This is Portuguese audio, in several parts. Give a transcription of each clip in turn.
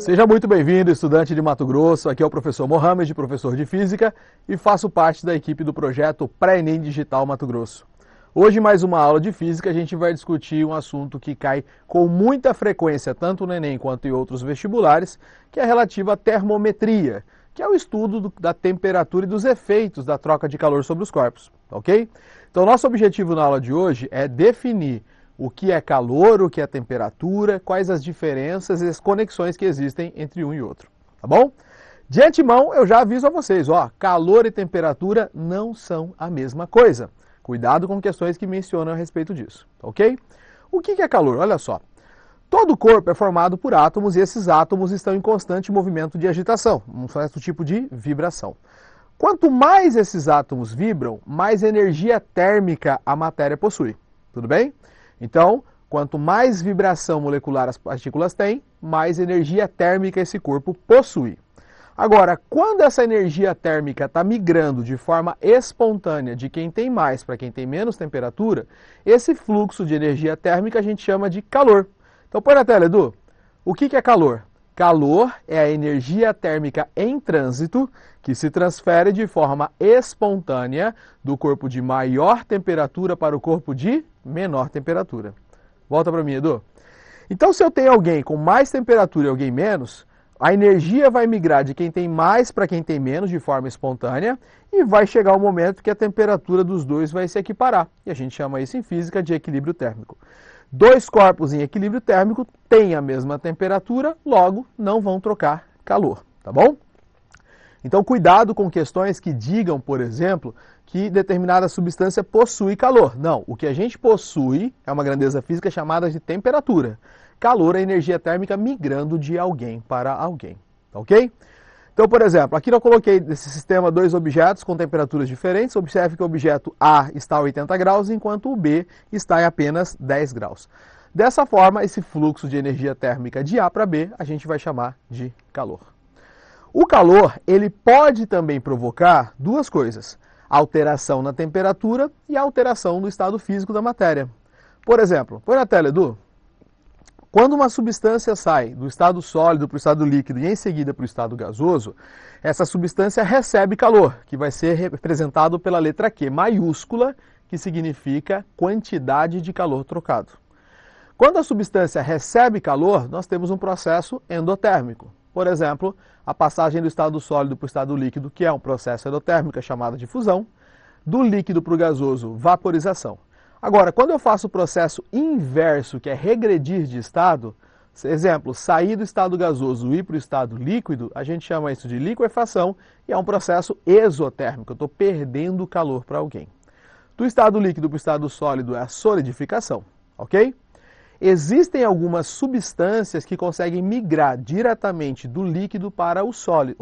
Seja muito bem-vindo, estudante de Mato Grosso. Aqui é o professor Mohamed, professor de Física, e faço parte da equipe do projeto Pré-ENEM Digital Mato Grosso. Hoje, mais uma aula de Física, a gente vai discutir um assunto que cai com muita frequência, tanto no ENEM quanto em outros vestibulares, que é relativo à termometria, que é o estudo da temperatura e dos efeitos da troca de calor sobre os corpos, ok? Então, nosso objetivo na aula de hoje é definir o que é calor, o que é temperatura, quais as diferenças e as conexões que existem entre um e outro, tá bom? De antemão, eu já aviso a vocês, ó, calor e temperatura não são a mesma coisa. Cuidado com questões que mencionam a respeito disso, ok? O que é calor? Olha só. Todo corpo é formado por átomos e esses átomos estão em constante movimento de agitação, um certo tipo de vibração. Quanto mais esses átomos vibram, mais energia térmica a matéria possui, tudo bem? Então, quanto mais vibração molecular as partículas têm, mais energia térmica esse corpo possui. Agora, quando essa energia térmica está migrando de forma espontânea de quem tem mais para quem tem menos temperatura, esse fluxo de energia térmica a gente chama de calor. Então, põe na tela, Edu. O que é calor? Calor é a energia térmica em trânsito que se transfere de forma espontânea do corpo de maior temperatura para o corpo de menor temperatura. Volta para mim, Edu. Então, se eu tenho alguém com mais temperatura e alguém menos, a energia vai migrar de quem tem mais para quem tem menos de forma espontânea e vai chegar o momento que a temperatura dos dois vai se equiparar. E a gente chama isso em física de equilíbrio térmico. Dois corpos em equilíbrio térmico têm a mesma temperatura, logo não vão trocar calor, tá bom? Então cuidado com questões que digam, por exemplo, que determinada substância possui calor. Não, o que a gente possui é uma grandeza física chamada de temperatura. Calor é energia térmica migrando de alguém para alguém, tá ok? Então, por exemplo, aqui eu coloquei nesse sistema dois objetos com temperaturas diferentes. Observe que o objeto A está a 80 graus, enquanto o B está em apenas 10 graus. Dessa forma, esse fluxo de energia térmica de A para B, a gente vai chamar de calor. O calor, ele pode também provocar duas coisas: alteração na temperatura e alteração no estado físico da matéria. Por exemplo, põe na tela, Edu. Quando uma substância sai do estado sólido para o estado líquido e em seguida para o estado gasoso, essa substância recebe calor, que vai ser representado pela letra Q maiúscula, que significa quantidade de calor trocado. Quando a substância recebe calor, nós temos um processo endotérmico. Por exemplo, a passagem do estado sólido para o estado líquido, que é um processo endotérmico chamado de fusão, do líquido para o gasoso, vaporização. Agora, quando eu faço o processo inverso, que é regredir de estado, exemplo, sair do estado gasoso e ir para o estado líquido, a gente chama isso de liquefação e é um processo exotérmico. Eu estou perdendo calor para alguém. Do estado líquido para o estado sólido é a solidificação, ok? Existem algumas substâncias que conseguem migrar diretamente do líquido para o sólido,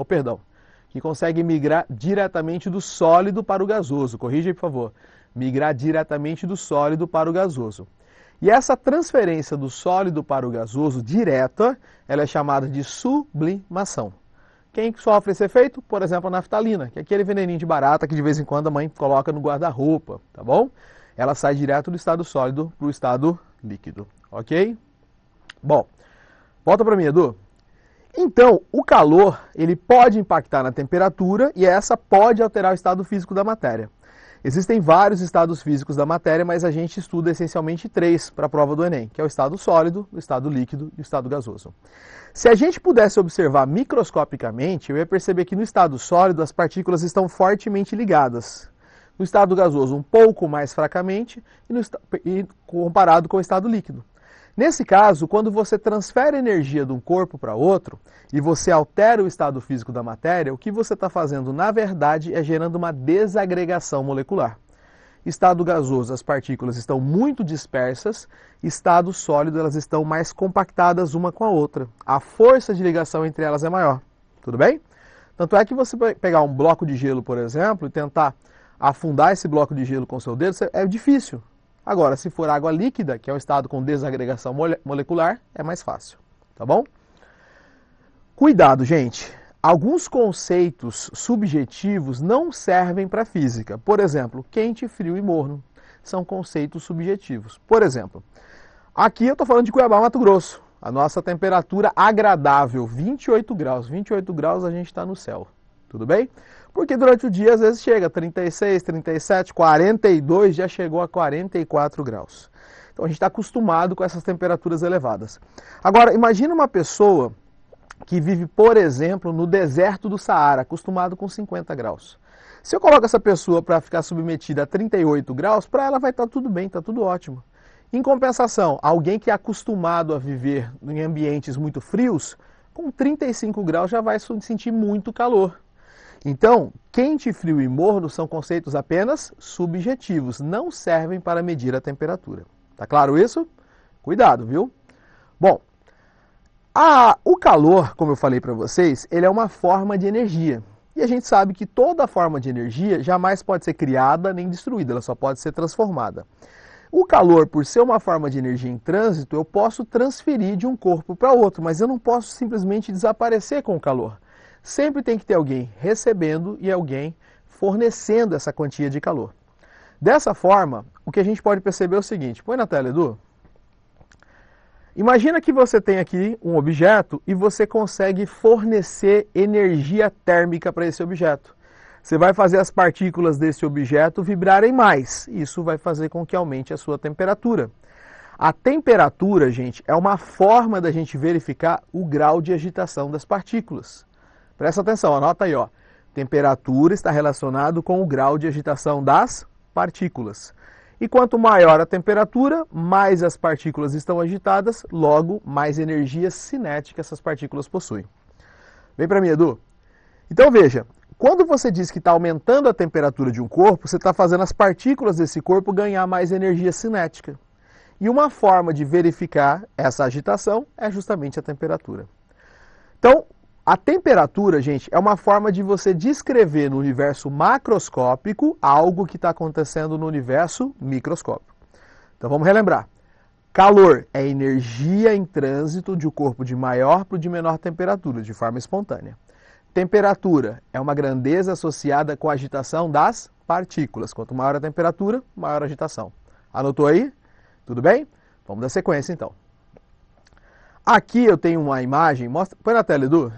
que conseguem migrar diretamente do sólido para o gasoso. Corrija aí, por favor. Migrar diretamente do sólido para o gasoso. E essa transferência do sólido para o gasoso direta, ela é chamada de sublimação. Quem sofre esse efeito? Por exemplo, a naftalina, que é aquele veneninho de barata que de vez em quando a mãe coloca no guarda-roupa, tá bom? Ela sai direto do estado sólido para o estado líquido, ok? Bom, volta para mim, Edu. Então, o calor, ele pode impactar na temperatura e essa pode alterar o estado físico da matéria. Existem vários estados físicos da matéria, mas a gente estuda essencialmente três para a prova do Enem, que é o estado sólido, o estado líquido e o estado gasoso. Se a gente pudesse observar microscopicamente, eu ia perceber que no estado sólido as partículas estão fortemente ligadas. No estado gasoso, um pouco mais fracamente, e comparado com o estado líquido. Nesse caso, quando você transfere energia de um corpo para outro e você altera o estado físico da matéria, o que você está fazendo, na verdade, é gerando uma desagregação molecular. Estado gasoso, as partículas estão muito dispersas, estado sólido, elas estão mais compactadas uma com a outra. A força de ligação entre elas é maior. Tudo bem? Tanto é que você vai pegar um bloco de gelo, por exemplo, e tentar afundar esse bloco de gelo com o seu dedo, é difícil. Agora, se for água líquida, que é um estado com desagregação molecular, é mais fácil, tá bom? Cuidado, gente. Alguns conceitos subjetivos não servem para a física. Por exemplo, quente, frio e morno são conceitos subjetivos. Por exemplo, aqui eu estou falando de Cuiabá, Mato Grosso. a nossa temperatura agradável, 28 graus. 28 graus a gente está no céu, tudo bem? Porque durante o dia às vezes chega a 36, 37, 42, já chegou a 44 graus. Então a gente está acostumado com essas temperaturas elevadas. Agora, imagina uma pessoa que vive, por exemplo, no deserto do Saara, acostumado com 50 graus. Se eu coloco essa pessoa para ficar submetida a 38 graus, para ela vai estar tudo bem, está tudo ótimo. Em compensação, alguém que é acostumado a viver em ambientes muito frios, com 35 graus já vai sentir muito calor. Então, quente, frio e morno são conceitos apenas subjetivos, não servem para medir a temperatura. Tá claro isso? Cuidado, viu? Bom, o calor, como eu falei para vocês, ele é uma forma de energia. E a gente sabe que toda forma de energia jamais pode ser criada nem destruída, ela só pode ser transformada. O calor, por ser uma forma de energia em trânsito, eu posso transferir de um corpo para outro, mas eu não posso simplesmente desaparecer com o calor. Sempre tem que ter alguém recebendo e alguém fornecendo essa quantia de calor. Dessa forma, o que a gente pode perceber é o seguinte, põe na tela, Edu. Imagina que você tem aqui um objeto e você consegue fornecer energia térmica para esse objeto. Você vai fazer as partículas desse objeto vibrarem mais. Isso vai fazer com que aumente a sua temperatura. A temperatura, gente, é uma forma da gente verificar o grau de agitação das partículas. Presta atenção, anota aí, ó. Temperatura está relacionado com o grau de agitação das partículas. E quanto maior a temperatura, mais as partículas estão agitadas, logo mais energia cinética essas partículas possuem. Vem para mim, Edu. Então veja, quando você diz que está aumentando a temperatura de um corpo, você está fazendo as partículas desse corpo ganhar mais energia cinética. E uma forma de verificar essa agitação é justamente a temperatura. Então, a temperatura, gente, é uma forma de você descrever no universo macroscópico algo que está acontecendo no universo microscópico. Então vamos relembrar. Calor é energia em trânsito de um corpo de maior para o de menor temperatura, de forma espontânea. Temperatura é uma grandeza associada com a agitação das partículas. Quanto maior a temperatura, maior a agitação. Anotou aí? Tudo bem? Vamos dar sequência então. Aqui eu tenho uma imagem, põe na tela, Edu.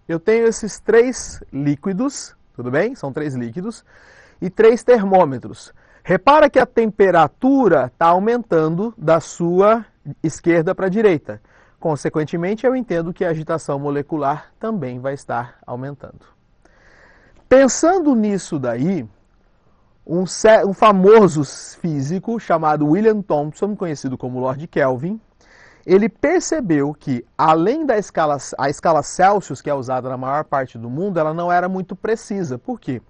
Eu tenho esses 3 líquidos, tudo bem? São 3 líquidos e 3 termômetros. Repara que a temperatura está aumentando da sua esquerda para a direita. Consequentemente, eu entendo que a agitação molecular também vai estar aumentando. Pensando nisso daí, um famoso físico chamado William Thomson, conhecido como Lord Kelvin, ele percebeu que, além da escala Celsius, que é usada na maior parte do mundo, ela não era muito precisa. Por quê?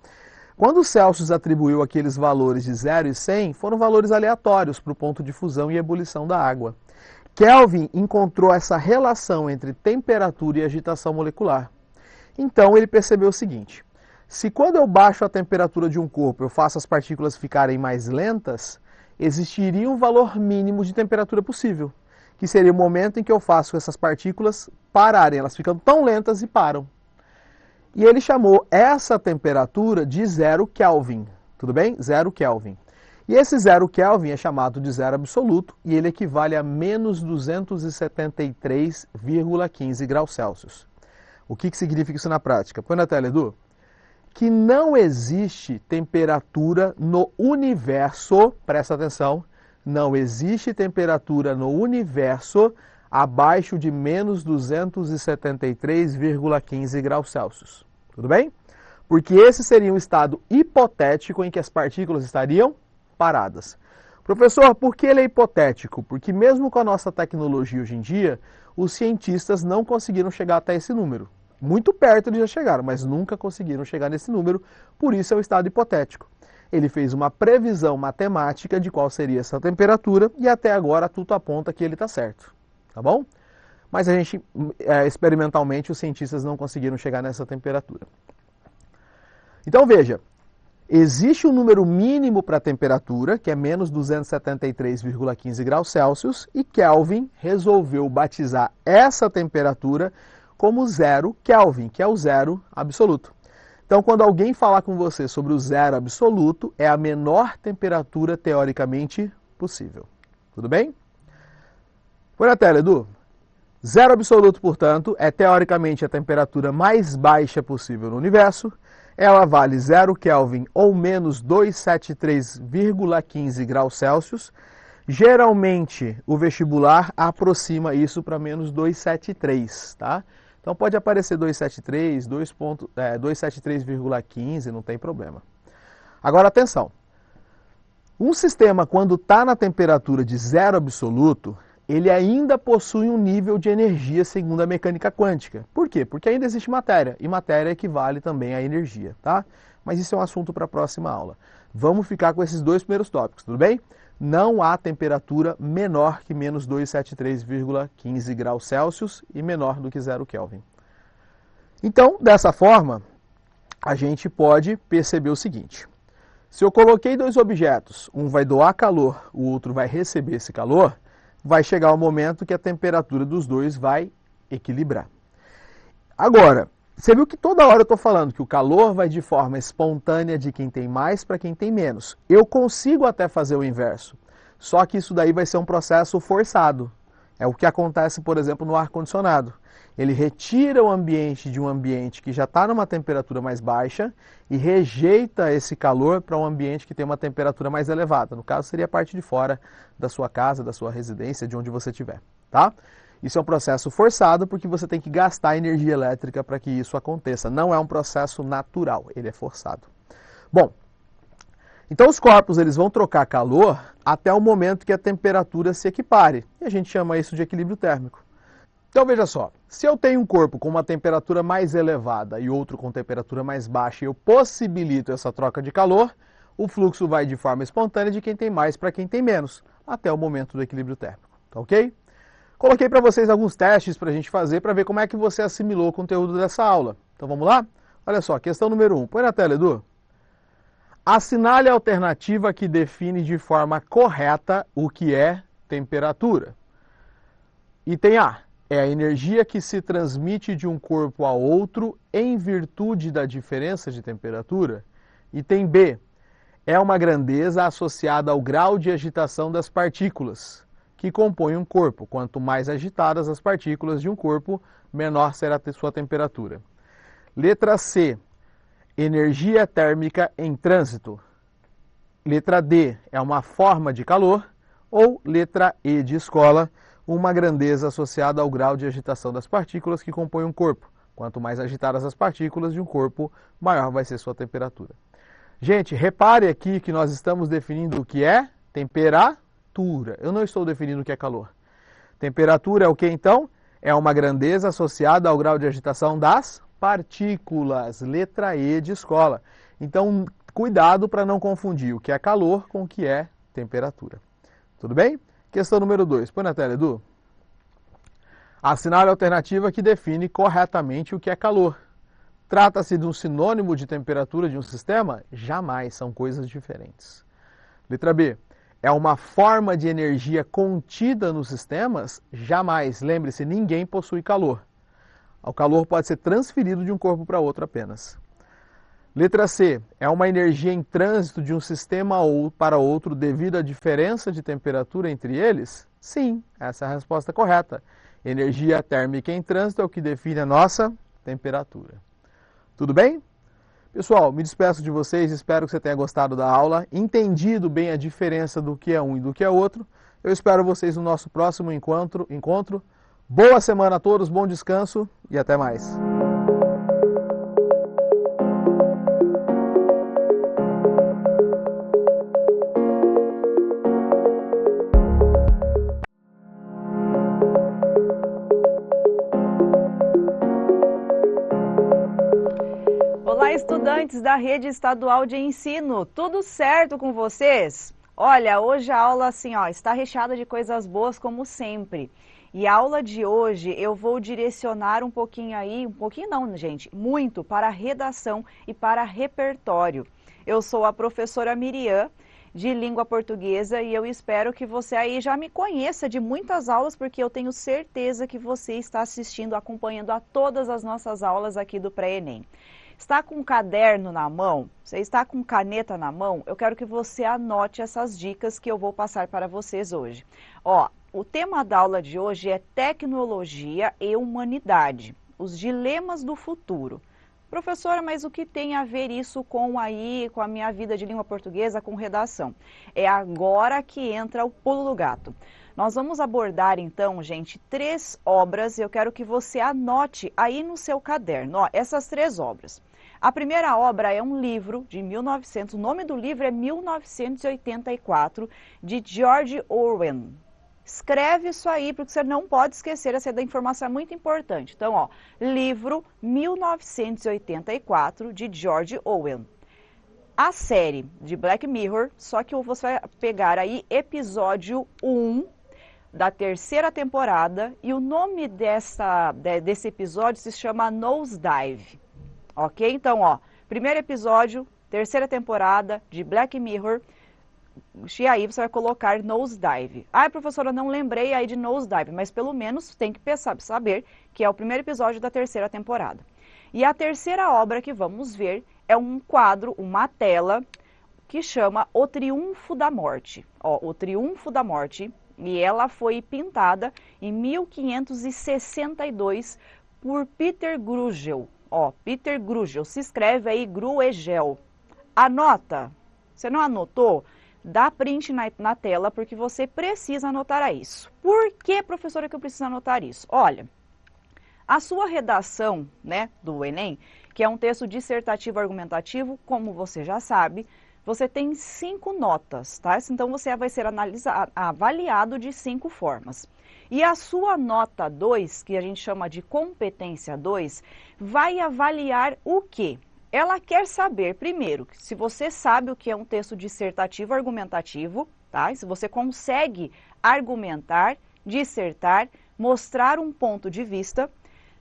Quando Celsius atribuiu aqueles valores de 0 e 100, foram valores aleatórios para o ponto de fusão e ebulição da água. Kelvin encontrou essa relação entre temperatura e agitação molecular. Então ele percebeu o seguinte, se quando eu baixo a temperatura de um corpo eu faço as partículas ficarem mais lentas, existiria um valor mínimo de temperatura possível, que seria o momento em que eu faço essas partículas pararem, elas ficam tão lentas e param. E ele chamou essa temperatura de 0 Kelvin, tudo bem? 0 Kelvin. E esse 0 Kelvin é chamado de zero absoluto e ele equivale a menos 273,15 graus Celsius. O que significa isso na prática? Põe na tela, Edu. Que não existe temperatura no universo, presta atenção, não existe temperatura no universo abaixo de menos 273,15 graus Celsius. Tudo bem? Porque esse seria um estado hipotético em que as partículas estariam paradas. Professor, por que ele é hipotético? Porque mesmo com a nossa tecnologia hoje em dia, os cientistas não conseguiram chegar até esse número. Muito perto eles já chegaram, mas nunca conseguiram chegar nesse número, por isso é o estado hipotético. Ele fez uma previsão matemática de qual seria essa temperatura e até agora tudo aponta que ele está certo. Tá bom? Mas a gente, experimentalmente, os cientistas não conseguiram chegar nessa temperatura. Então veja, existe um número mínimo para a temperatura, que é menos 273,15 graus Celsius, e Kelvin resolveu batizar essa temperatura como 0 Kelvin, que é o zero absoluto. Então, quando alguém falar com você sobre o zero absoluto, é a menor temperatura teoricamente possível. Tudo bem? Põe na tela, Edu. Zero absoluto, portanto, é teoricamente a temperatura mais baixa possível no universo. Ela vale 0 Kelvin ou menos 273,15 graus Celsius. Geralmente, o vestibular aproxima isso para menos 273, tá? Então pode aparecer 273, 273,15, não tem problema. Agora, atenção. Um sistema, quando está na temperatura de zero absoluto, ele ainda possui um nível de energia segundo a mecânica quântica. Por quê? Porque ainda existe matéria, e matéria equivale também à energia, tá? Mas isso é um assunto para a próxima aula. Vamos ficar com esses dois primeiros tópicos, tudo bem? Não há temperatura menor que menos 273,15 graus Celsius e menor do que 0 Kelvin. Então, dessa forma, a gente pode perceber o seguinte. Se eu coloquei dois objetos, um vai doar calor, o outro vai receber esse calor, vai chegar o momento que a temperatura dos dois vai equilibrar. Agora, você viu que toda hora eu estou falando que o calor vai de forma espontânea de quem tem mais para quem tem menos. Eu consigo até fazer o inverso, só que isso daí vai ser um processo forçado. É o que acontece, por exemplo, no ar-condicionado. Ele retira o ambiente de um ambiente que já está numa temperatura mais baixa e rejeita esse calor para um ambiente que tem uma temperatura mais elevada. No caso, seria a parte de fora da sua casa, da sua residência, de onde você estiver, tá? Isso é um processo forçado porque você tem que gastar energia elétrica para que isso aconteça. Não é um processo natural, ele é forçado. Bom, então os corpos eles vão trocar calor até o momento que a temperatura se equipare. E a gente chama isso de equilíbrio térmico. Então veja só, se eu tenho um corpo com uma temperatura mais elevada e outro com temperatura mais baixa e eu possibilito essa troca de calor, o fluxo vai de forma espontânea de quem tem mais para quem tem menos, até o momento do equilíbrio térmico, tá ok? Coloquei para vocês alguns testes para a gente fazer para ver como é que você assimilou o conteúdo dessa aula. Então vamos lá? Olha só, questão número 1. Põe na tela, Edu. Assinale a alternativa que define de forma correta o que é temperatura. Item A. É a energia que se transmite de um corpo a outro em virtude da diferença de temperatura. Item B. É uma grandeza associada ao grau de agitação das partículas que compõem um corpo. Quanto mais agitadas as partículas de um corpo, menor será a sua temperatura. Letra C. Energia térmica em trânsito. Letra D. É uma forma de calor. Ou letra E de escola. Uma grandeza associada ao grau de agitação das partículas que compõem um corpo. Quanto mais agitadas as partículas de um corpo, maior vai ser sua temperatura. Gente, repare aqui que nós estamos definindo o que é temperatura. Eu não estou definindo o que é calor. Temperatura é o que então? É uma grandeza associada ao grau de agitação das partículas. Letra E de escola. Então, cuidado para não confundir o que é calor com o que é temperatura. Tudo bem? Questão número 2. Põe na tela, Edu. Assinale a alternativa que define corretamente o que é calor. Trata-se de um sinônimo de temperatura de um sistema? Jamais, são coisas diferentes. Letra B. É uma forma de energia contida nos sistemas? Jamais. Lembre-se, ninguém possui calor. O calor pode ser transferido de um corpo para outro apenas. Letra C. É uma energia em trânsito de um sistema para outro devido à diferença de temperatura entre eles? Sim, essa é a resposta correta. Energia térmica em trânsito é o que define a nossa temperatura. Tudo bem? Pessoal, me despeço de vocês, espero que você tenha gostado da aula, entendido bem a diferença do que é um e do que é outro. Eu espero vocês no nosso próximo encontro. Boa semana a todos, bom descanso e até mais. Olá, estudantes da Rede Estadual de Ensino, tudo certo com vocês? Olha, hoje a aula assim, está recheada de coisas boas como sempre. E a aula de hoje eu vou direcionar um pouquinho não, gente, muito para redação e para repertório. Eu sou a professora Miriam, de língua portuguesa, e eu espero que você aí já me conheça de muitas aulas, porque eu tenho certeza que você está assistindo, acompanhando a todas as nossas aulas aqui do Pré-ENEM. Está com um caderno na mão? Você está com caneta na mão? Eu quero que você anote essas dicas que eu vou passar para vocês hoje. O tema da aula de hoje é Tecnologia e Humanidade, os dilemas do futuro. Professora, mas o que tem a ver isso com a minha vida de língua portuguesa, com redação? É agora que entra o pulo do gato. Nós vamos abordar então, gente, 3 obras e eu quero que você anote aí no seu caderno, ó, essas 3 obras. A primeira obra é um livro de 1900, o nome do livro é 1984, de George Orwell. Escreve isso aí, porque você não pode esquecer, essa informação é muito importante. Então, ó, livro 1984, de George Orwell. A série de Black Mirror, só que você vai pegar aí episódio 1 da 3ª temporada, e o nome desse episódio se chama Nosedive. Ok? Então, ó, primeiro episódio, 3ª temporada de Black Mirror, e aí você vai colocar Nosedive. Ah, professora, não lembrei aí de Nosedive, mas pelo menos tem que saber que é o primeiro episódio da 3ª temporada. E a terceira obra que vamos ver é um quadro, uma tela, que chama O Triunfo da Morte. Ó, O Triunfo da Morte, e ela foi pintada em 1562 por Peter Bruegel. Ó, Peter Bruegel, se escreve aí Bruegel. Anota, você não anotou? Dá print na tela, porque você precisa anotar isso. Por que, professora, que eu preciso anotar isso? Olha, a sua redação, né, do Enem, que é um texto dissertativo argumentativo, como você já sabe, você tem 5 notas, tá? Então você vai ser avaliado de 5 formas. E a sua nota 2, que a gente chama de competência 2, vai avaliar o quê? Ela quer saber, primeiro, se você sabe o que é um texto dissertativo argumentativo, tá? E se você consegue argumentar, dissertar, mostrar um ponto de vista.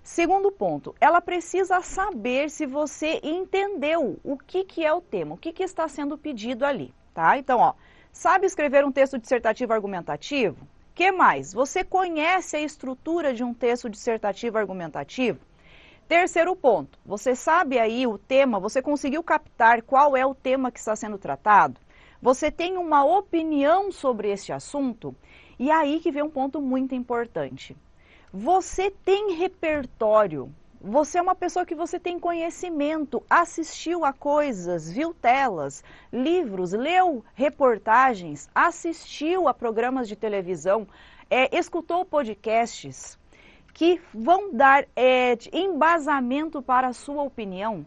Segundo ponto, ela precisa saber se você entendeu o que é o tema, o que está sendo pedido ali, tá? Então, ó, sabe escrever um texto dissertativo argumentativo? Que mais? Você conhece a estrutura de um texto dissertativo argumentativo? Terceiro ponto, você sabe aí o tema, você conseguiu captar qual é o tema que está sendo tratado? Você tem uma opinião sobre este assunto? E aí que vem um ponto muito importante. Você tem repertório, você é uma pessoa que você tem conhecimento, assistiu a coisas, viu telas, livros, leu reportagens, assistiu a programas de televisão, escutou podcasts que vão dar embasamento para a sua opinião.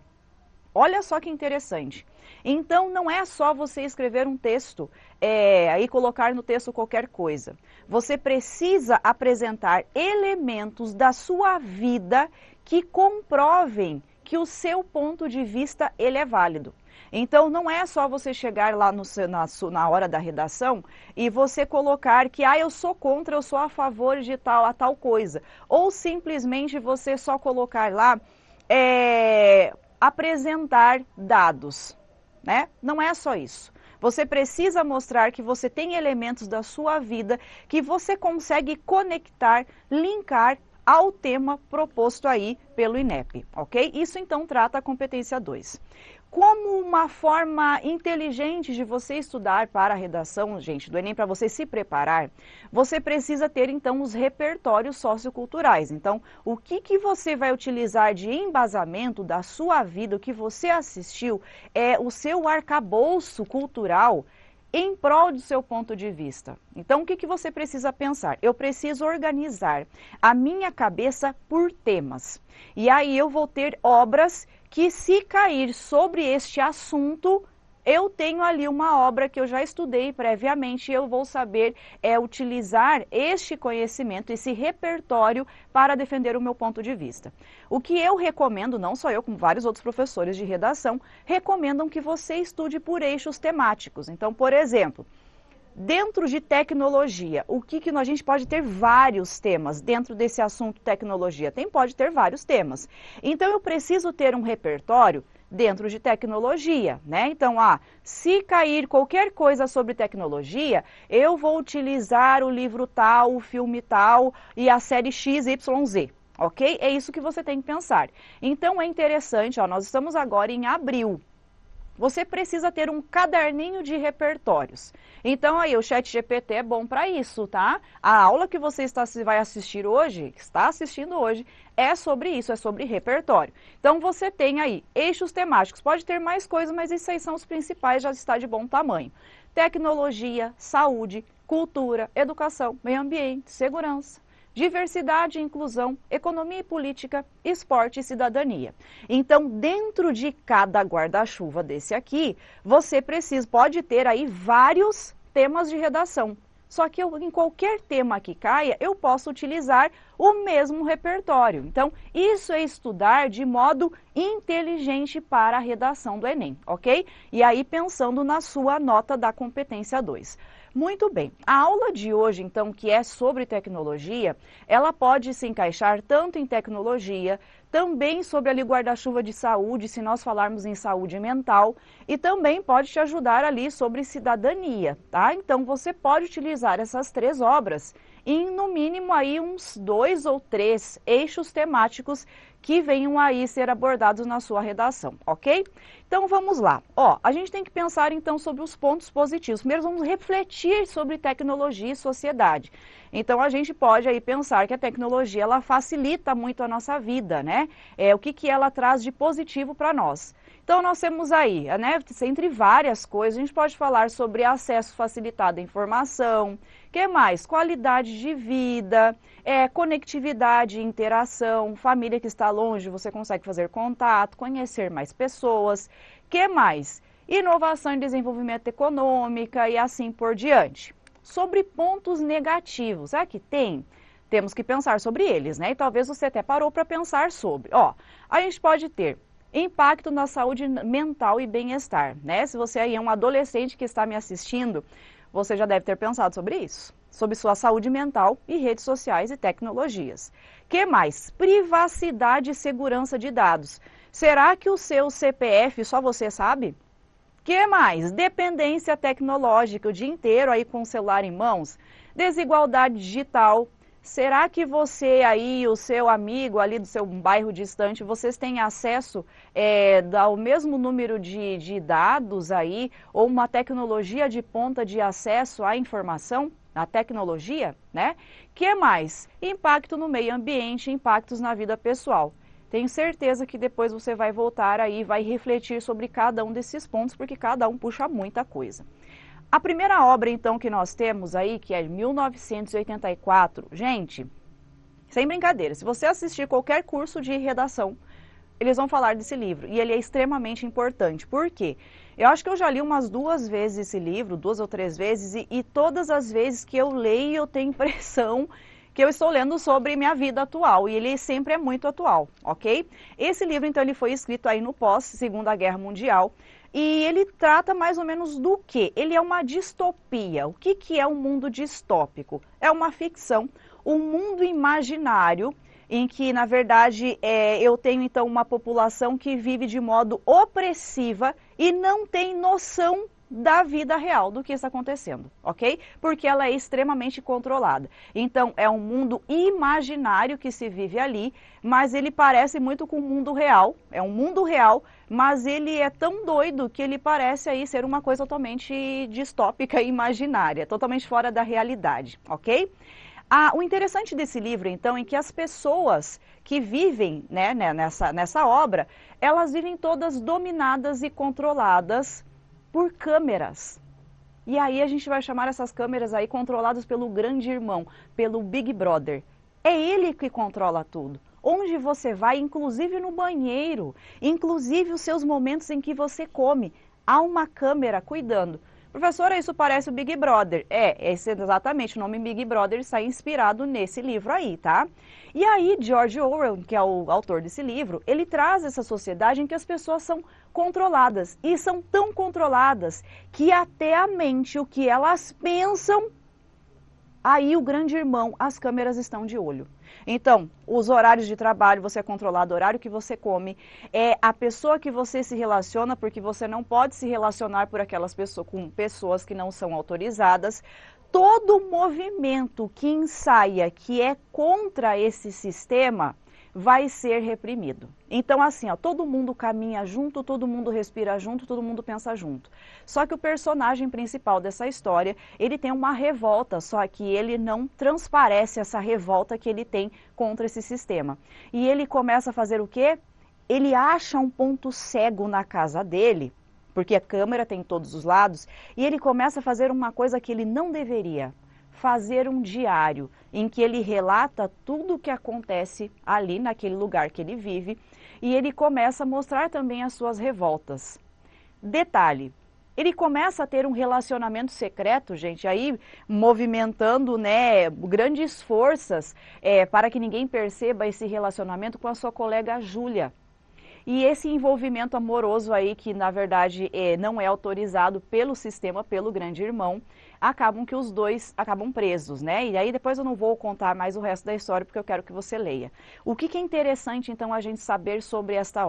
Olha só que interessante. Então, não é só você escrever um texto e colocar no texto qualquer coisa. Você precisa apresentar elementos da sua vida que comprovem que o seu ponto de vista ele é válido. Então, não é só você chegar lá na hora da redação e você colocar que eu sou contra, eu sou a favor de tal coisa. Ou simplesmente você só colocar lá apresentar dados, né? Não é só isso. Você precisa mostrar que você tem elementos da sua vida que você consegue conectar, linkar ao tema proposto aí pelo INEP, ok? Isso então trata a competência 2. Como uma forma inteligente de você estudar para a redação, gente, do Enem, para você se preparar, você precisa ter, então, os repertórios socioculturais. Então, o que você vai utilizar de embasamento da sua vida, o que você assistiu, é o seu arcabouço cultural em prol do seu ponto de vista. Então, o que você precisa pensar? Eu preciso organizar a minha cabeça por temas. E aí eu vou ter obras que, se cair sobre este assunto, eu tenho ali uma obra que eu já estudei previamente e eu vou saber utilizar este conhecimento, esse repertório para defender o meu ponto de vista. O que eu recomendo, não só eu, como vários outros professores de redação, recomendam que você estude por eixos temáticos. Então, por exemplo, dentro de tecnologia, a gente pode ter vários temas dentro desse assunto tecnologia. Pode ter vários temas. Então, eu preciso ter um repertório dentro de tecnologia, né? Então, se cair qualquer coisa sobre tecnologia, eu vou utilizar o livro tal, o filme tal e a série XYZ, ok? É isso que você tem que pensar. Então, é interessante, nós estamos agora em abril. você precisa ter um caderninho de repertórios. Então aí o ChatGPT é bom para isso, tá? A aula que você vai assistir hoje, está assistindo hoje, é sobre isso, é sobre repertório. Então você tem aí eixos temáticos, pode ter mais coisas, mas esses aí são os principais, já está de bom tamanho. Tecnologia, saúde, cultura, educação, meio ambiente, segurança, diversidade e inclusão, economia e política, esporte e cidadania. Então, dentro de cada guarda-chuva desse aqui, você pode ter aí vários temas de redação. Só que em qualquer tema que caia, eu posso utilizar o mesmo repertório. Então, isso é estudar de modo inteligente para a redação do Enem, ok? E aí, pensando na sua nota da competência 2. Muito bem, a aula de hoje, então, que é sobre tecnologia, ela pode se encaixar tanto em tecnologia, também sobre ali guarda-chuva de saúde, se nós falarmos em saúde mental, e também pode te ajudar ali sobre cidadania, tá? Então, você pode utilizar essas 3 obras em, no mínimo, aí uns 2 ou 3 eixos temáticos que venham aí ser abordados na sua redação, ok? Então vamos lá. Ó, a gente tem que pensar então sobre os pontos positivos. Primeiro vamos refletir sobre tecnologia e sociedade. Então a gente pode aí pensar que a tecnologia ela facilita muito a nossa vida, né? O que ela traz de positivo para nós. Então nós temos aí, né, entre várias coisas, a gente pode falar sobre acesso facilitado à informação, que mais? Qualidade de vida, conectividade, interação, família que está longe, você consegue fazer contato, conhecer mais pessoas, que mais? Inovação e desenvolvimento econômico e assim por diante. Sobre pontos negativos, aqui temos que pensar sobre eles, né? E talvez você até parou para pensar sobre. Ó, a gente pode ter impacto na saúde mental e bem-estar, né? Se você aí é um adolescente que está me assistindo, você já deve ter pensado sobre isso, sobre sua saúde mental e redes sociais e tecnologias. Que mais? Privacidade e segurança de dados. Será que o seu CPF só você sabe? Que mais? Dependência tecnológica, o dia inteiro aí com o celular em mãos. Desigualdade digital. Será que você aí, o seu amigo ali do seu bairro distante, vocês têm acesso ao mesmo número de dados aí, ou uma tecnologia de ponta de acesso à informação, à tecnologia, né? Que mais? Impacto no meio ambiente, impactos na vida pessoal. Tenho certeza que depois você vai voltar aí, vai refletir sobre cada um desses pontos, porque cada um puxa muita coisa. A primeira obra, então, que nós temos aí, que é de 1984, gente, sem brincadeira, se você assistir qualquer curso de redação, eles vão falar desse livro, e ele é extremamente importante. Por quê? Eu acho que eu já li umas 2 vezes esse livro, 2 ou 3 vezes, e todas as vezes que eu leio, eu tenho impressão que eu estou lendo sobre minha vida atual, e ele sempre é muito atual, ok? Esse livro, então, ele foi escrito aí no pós-Segunda Guerra Mundial, e ele trata mais ou menos do quê? Ele é uma distopia. O que é um mundo distópico? É uma ficção, um mundo imaginário, em que, na verdade, eu tenho, então, uma população que vive de modo opressiva e não tem noção da vida real, do que está acontecendo, ok? Porque ela é extremamente controlada. Então, é um mundo imaginário que se vive ali, mas ele parece muito com o mundo real. É um mundo real, mas ele é tão doido que ele parece aí ser uma coisa totalmente distópica e imaginária, totalmente fora da realidade, ok? O interessante desse livro, então, é que as pessoas que vivem, né, nessa obra, elas vivem todas dominadas e controladas por câmeras. E aí a gente vai chamar essas câmeras aí controladas pelo grande irmão, pelo Big Brother. É ele que controla tudo. Onde você vai, inclusive no banheiro, inclusive os seus momentos em que você come, há uma câmera cuidando. Professora, isso parece o Big Brother. Esse é exatamente o nome Big Brother, está inspirado nesse livro aí, tá? E aí, George Orwell, que é o autor desse livro, ele traz essa sociedade em que as pessoas são controladas. E são tão controladas que até a mente, o que elas pensam, aí o grande irmão, as câmeras estão de olho. Então, os horários de trabalho, você é controlado, o horário que você come, a pessoa que você se relaciona, porque você não pode se relacionar com pessoas que não são autorizadas. Todo movimento que ensaia, que é contra esse sistema, vai ser reprimido. Então assim, ó, todo mundo caminha junto, todo mundo respira junto, todo mundo pensa junto. Só que o personagem principal dessa história, ele tem uma revolta, só que ele não transparece essa revolta que ele tem contra esse sistema. E ele começa a fazer o quê? Ele acha um ponto cego na casa dele, porque a câmera tem em todos os lados, e ele começa a fazer uma coisa que ele não deveria, fazer um diário, em que ele relata tudo o que acontece ali naquele lugar que ele vive, e ele começa a mostrar também as suas revoltas. Detalhe, ele começa a ter um relacionamento secreto, gente, aí movimentando, né, grandes forças para que ninguém perceba esse relacionamento com a sua colega Júlia. E esse envolvimento amoroso aí, que na verdade não é autorizado pelo sistema, pelo grande irmão, acabam que os dois acabam presos, né? E aí depois eu não vou contar mais o resto da história, porque eu quero que você leia. O que é interessante, então, a gente saber sobre esta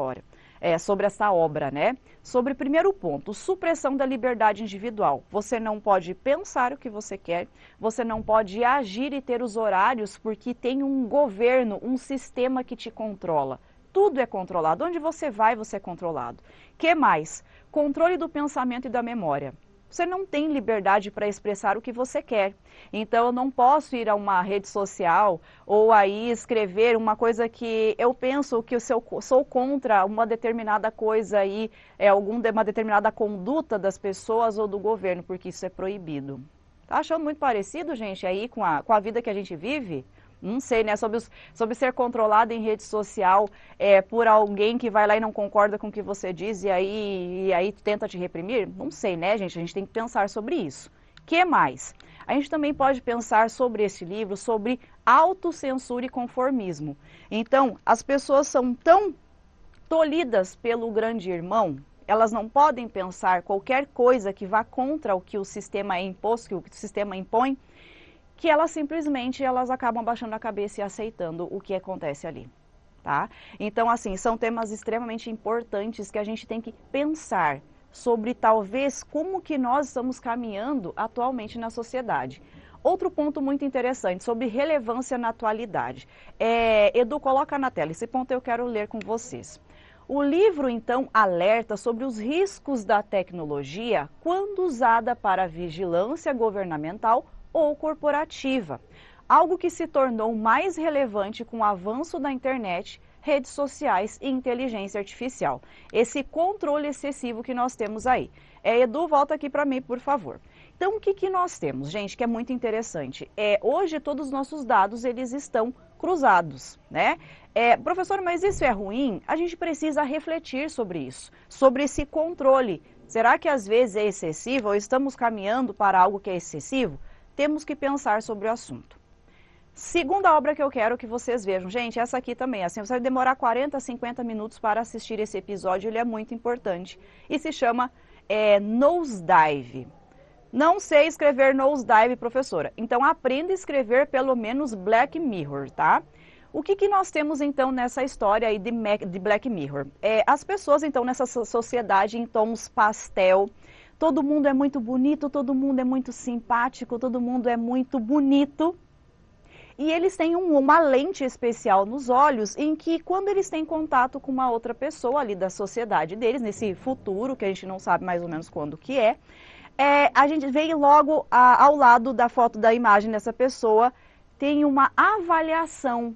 obra, né? Sobre, primeiro ponto, supressão da liberdade individual. Você não pode pensar o que você quer, você não pode agir e ter os horários, porque tem um governo, um sistema que te controla. Tudo é controlado. Onde você vai, você é controlado. Que mais? Controle do pensamento e da memória. Você não tem liberdade para expressar o que você quer. Então, eu não posso ir a uma rede social ou aí escrever uma coisa que eu penso que eu sou contra uma determinada coisa aí, uma determinada conduta das pessoas ou do governo, porque isso é proibido. Tá achando muito parecido, gente, aí com a vida que a gente vive? Não sei, né? Sobre ser controlado em rede social por alguém que vai lá e não concorda com o que você diz e aí tenta te reprimir? Não sei, né, gente? A gente tem que pensar sobre isso. Que mais? A gente também pode pensar sobre esse livro, sobre autocensura e conformismo. Então, as pessoas são tão tolhidas pelo grande irmão, elas não podem pensar qualquer coisa que vá contra o que o sistema impõe, que elas simplesmente acabam abaixando a cabeça e aceitando o que acontece ali, tá? Então, assim, são temas extremamente importantes que a gente tem que pensar sobre, talvez, como que nós estamos caminhando atualmente na sociedade. Outro ponto muito interessante, sobre relevância na atualidade. Edu, coloca na tela, esse ponto eu quero ler com vocês. O livro, então, alerta sobre os riscos da tecnologia quando usada para vigilância governamental ou corporativa, algo que se tornou mais relevante com o avanço da internet, redes sociais e inteligência artificial. Esse controle excessivo que nós temos aí. Edu, volta aqui para mim, por favor. Então, o que nós temos, gente, que é muito interessante? Hoje, todos os nossos dados, eles estão cruzados, né? Professor, mas isso é ruim? A gente precisa refletir sobre isso, sobre esse controle. Será que às vezes é excessivo ou estamos caminhando para algo que é excessivo? Temos que pensar sobre o assunto. Segunda obra que eu quero que vocês vejam. Gente, essa aqui também, assim, você vai demorar 40, 50 minutos para assistir esse episódio, ele é muito importante. E se chama Nosedive. Não sei escrever Nosedive, professora. Então, aprenda a escrever pelo menos Black Mirror, tá? O que nós temos, então, nessa história aí de Black Mirror? As pessoas, então, nessa sociedade em tons pastel. Todo mundo é muito bonito, todo mundo é muito simpático, todo mundo é muito bonito. E eles têm uma lente especial nos olhos em que, quando eles têm contato com uma outra pessoa ali da sociedade deles, nesse futuro, que a gente não sabe mais ou menos quando que a gente vê logo ao lado da foto da imagem dessa pessoa, tem uma avaliação.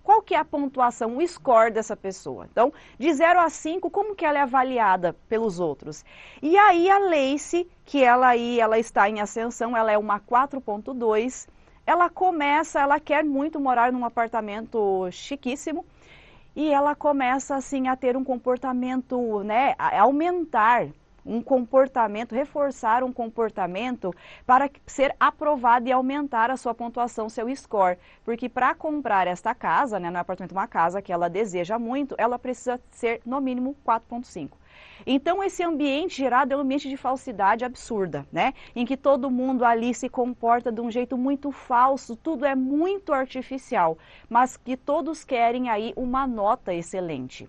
Qual que é a pontuação, o score dessa pessoa? Então, de 0 a 5, como que ela é avaliada pelos outros? E aí a Lacey, que ela está em ascensão, ela é uma 4.2, ela quer muito morar num apartamento chiquíssimo, e ela começa assim a ter um comportamento, né, a aumentar um comportamento, reforçar um comportamento para ser aprovado e aumentar a sua pontuação, seu score. Porque para comprar esta casa, né, no apartamento, uma casa que ela deseja muito, ela precisa ser no mínimo 4.5. Então, esse ambiente gerado é um ambiente de falsidade absurda, né? Em que todo mundo ali se comporta de um jeito muito falso, tudo é muito artificial, mas que todos querem aí uma nota excelente.